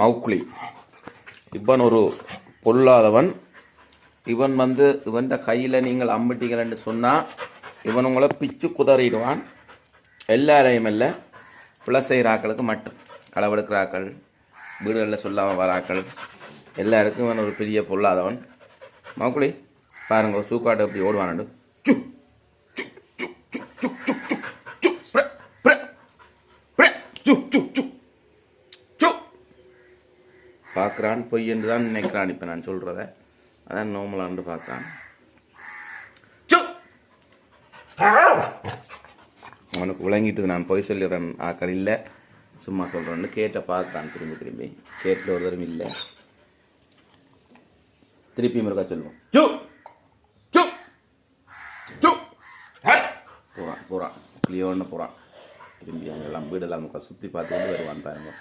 Mowgli இவன் ஒரு பொல்லாதவன். இவன் இவன் கையில் நீங்கள் அம்பிட்டீங்கன்னு சொன்னால் இவன் உங்களை பிச்சு குதறிடுவான். எல்லாரையும் இல்லை, பிள்ளை செய்கிறாக்களுக்கு மட்டும், களவெடுக்கிறாக்கள், வீடுகளில் சொல்லாமல் வராக்கள் எல்லாருக்கும் இவன் ஒரு பெரிய பொல்லாதவன். மௌக்லி பாருங்க, ஒரு சூக்காட்டை எப்படி ஓடுவானு. பார்க்குறான் பொய் என்று தான் நினைக்கிறான். இப்போ நான் சொல்கிறத அதான் நோமலான்னு பார்க்குறான். அவனுக்கு விளங்கிட்டு நான் பொய் சொல்லிடுறேன் ஆக்கள் இல்லை, சும்மா சொல்கிறேன்னு கேட்ட பார்க்குறான். திரும்பி திரும்பி கேட்டில் ஒரு தரம் இல்லை, திருப்பி முருகா சொல்லுவோம். போகிறான் கிளியோன்னு போகிறான். திரும்பி அங்கெல்லாம் வீடெல்லாம் சுற்றி பார்த்து கொண்டு வருவான் பாருங்க.